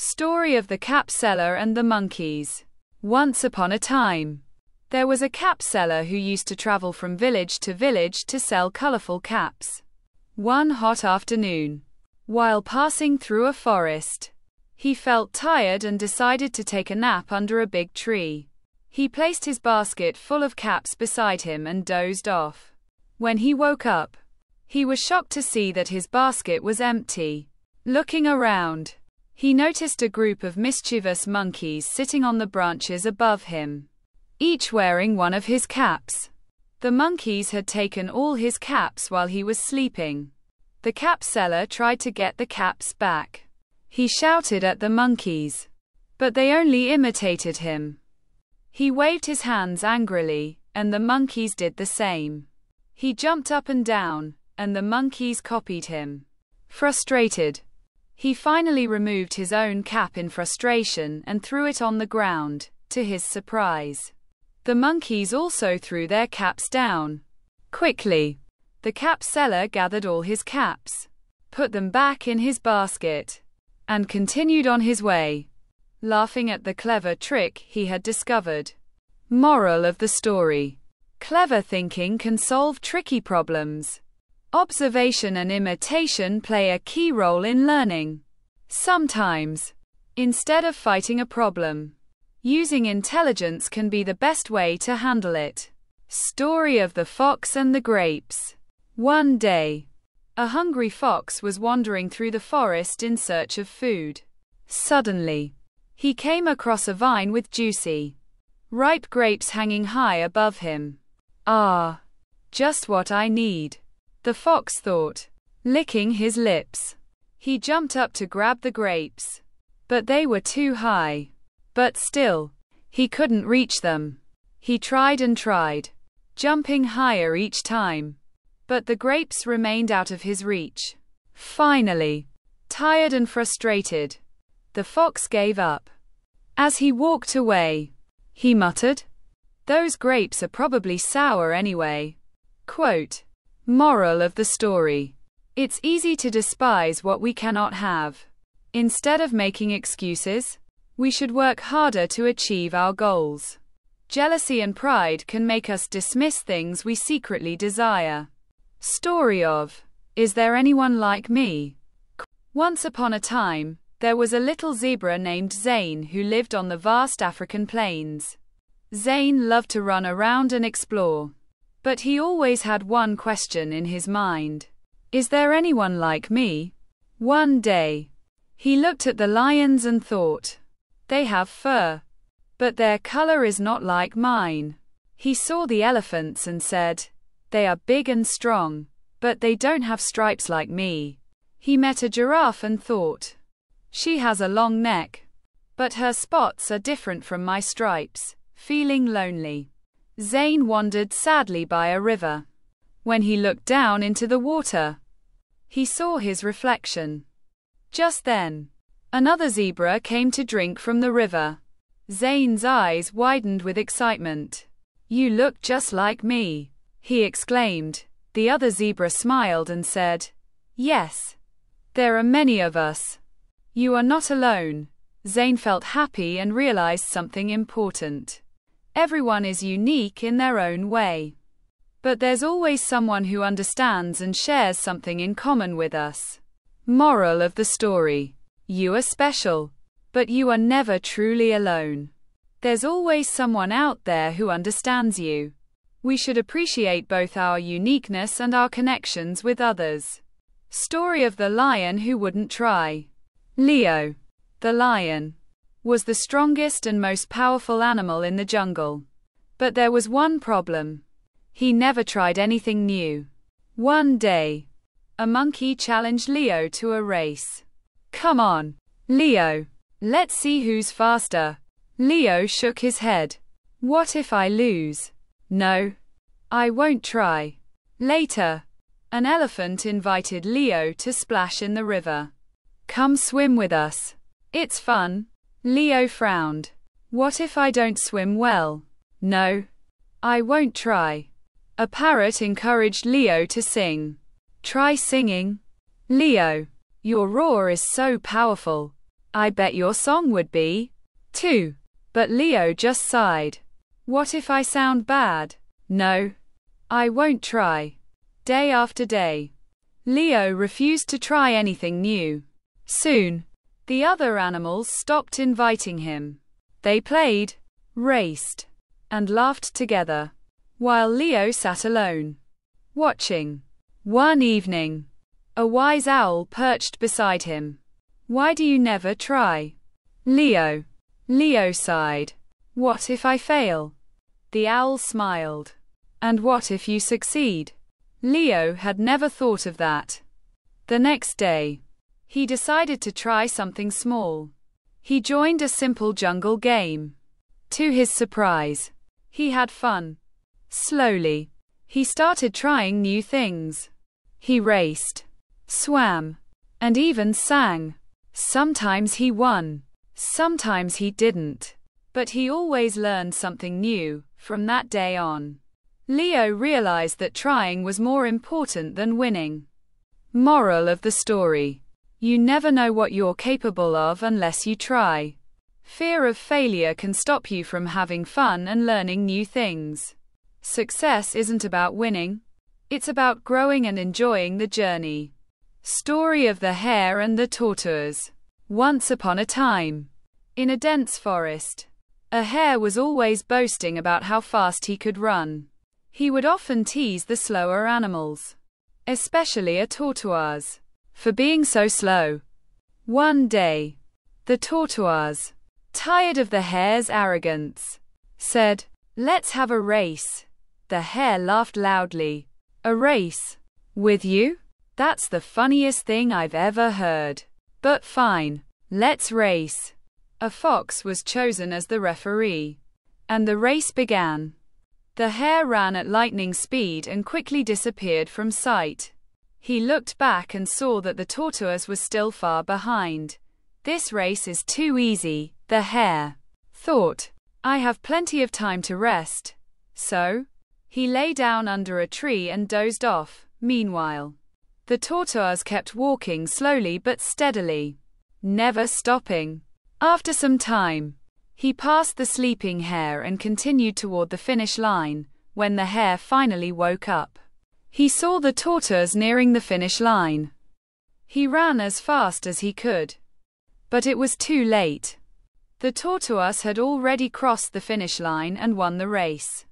Story of the cap seller and the monkeys. Once upon a time, there was a cap seller who used to travel from village to village to sell colorful caps. One hot afternoon, while passing through a forest, he felt tired and decided to take a nap under a big tree. He placed his basket full of caps beside him and dozed off. When he woke up, he was shocked to see that his basket was empty. Looking around, he noticed a group of mischievous monkeys sitting on the branches above him, each wearing one of his caps. The monkeys had taken all his caps while he was sleeping. The cap seller tried to get the caps back. He shouted at the monkeys, but they only imitated him. He waved his hands angrily, and the monkeys did the same. He jumped up and down, and the monkeys copied him. Frustrated, he finally removed his own cap in frustration and threw it on the ground. To his surprise, the monkeys also threw their caps down. Quickly, the cap seller gathered all his caps, put them back in his basket, and continued on his way, laughing at the clever trick he had discovered. Moral of the story: clever thinking can solve tricky problems. Observation and imitation play a key role in learning. Sometimes, instead of fighting a problem, using intelligence can be the best way to handle it. Story of the Fox and the Grapes. One day, a hungry fox was wandering through the forest in search of food. Suddenly, he came across a vine with juicy, ripe grapes hanging high above him. Ah, just what I need, the fox thought, licking his lips. He jumped up to grab the grapes, but they were too high. But still, he couldn't reach them. He tried and tried, jumping higher each time, but the grapes remained out of his reach. Finally, tired and frustrated, the fox gave up. As he walked away, he muttered, "Those grapes are probably sour anyway." Quote. Moral of the story: it's easy to despise what we cannot have. Instead of making excuses, we should work harder to achieve our goals. Jealousy and pride can make us dismiss things we secretly desire. Story of Is There Anyone Like Me? Once upon a time, there was a little zebra named Zane who lived on the vast African plains. Zane loved to run around and explore, but he always had one question in his mind: is there anyone like me? One day, he looked at the lions and thought, they have fur, but their color is not like mine. He saw the elephants and said, they are big and strong, but they don't have stripes like me. He met a giraffe and thought, she has a long neck, but her spots are different from my stripes. Feeling lonely, Zane wandered sadly by a river. When he looked down into the water, he saw his reflection. Just then, another zebra came to drink from the river. Zane's eyes widened with excitement. You look just like me, he exclaimed. The other zebra smiled and said, yes, there are many of us. You are not alone. Zane felt happy and realized something important. Everyone is unique in their own way. But there's always someone who understands and shares something in common with us. Moral of the story: you are special, but you are never truly alone. There's always someone out there who understands you. We should appreciate both our uniqueness and our connections with others. Story of the Lion Who Wouldn't Try. Leo, the lion, was the strongest and most powerful animal in the jungle. But there was one problem. He never tried anything new. One day, a monkey challenged Leo to a race. Come on, Leo, let's see who's faster. Leo shook his head. What if I lose? No, I won't try. Later, an elephant invited Leo to splash in the river. Come swim with us. It's fun. Leo frowned. What if I don't swim well? No, I won't try. A parrot encouraged Leo to sing. Try singing. Leo, your roar is so powerful. I bet your song would be, too. But Leo just sighed. What if I sound bad? No. I won't try. Day after day, Leo refused to try anything new. Soon, the other animals stopped inviting him. They played, raced, and laughed together, while Leo sat alone, watching. One evening, a wise owl perched beside him. Why do you never try? Leo sighed. What if I fail? The owl smiled. And what if you succeed? Leo had never thought of that. The next day, he decided to try something small. He joined a simple jungle game. To his surprise, he had fun. Slowly, he started trying new things. He raced, swam, and even sang. Sometimes he won, sometimes he didn't. But he always learned something new. From that day on, Leo realized that trying was more important than winning. Moral of the story: you never know what you're capable of unless you try. Fear of failure can stop you from having fun and learning new things. Success isn't about winning. It's about growing and enjoying the journey. Story of the hare and the tortoise. Once upon a time, in a dense forest, a hare was always boasting about how fast he could run. He would often tease the slower animals, especially a tortoise, for being so slow. One day, the tortoise, tired of the hare's arrogance, said, "Let's have a race." The hare laughed loudly. "A race? With you? That's the funniest thing I've ever heard. But fine, let's race." A fox was chosen as the referee, and the race began. The hare ran at lightning speed and quickly disappeared from sight. He looked back and saw that the tortoise was still far behind. This race is too easy, the hare thought. I have plenty of time to rest. So, he lay down under a tree and dozed off. Meanwhile, the tortoise kept walking slowly but steadily, never stopping. After some time, he passed the sleeping hare and continued toward the finish line. When the hare finally woke up, he saw the tortoise nearing the finish line. He ran as fast as he could, but it was too late. The tortoise had already crossed the finish line and won the race.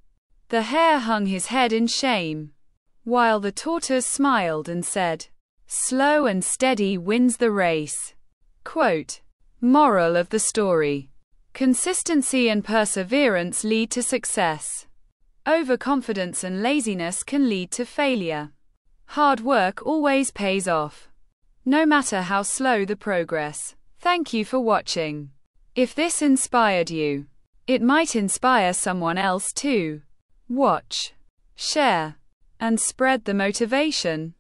The hare hung his head in shame, while the tortoise smiled and said, "Slow and steady wins the race." Quote. Moral of the story: consistency and perseverance lead to success. Overconfidence and laziness can lead to failure. Hard work always pays off, no matter how slow the progress. Thank you for watching. If this inspired you, it might inspire someone else too. Watch, share, and spread the motivation.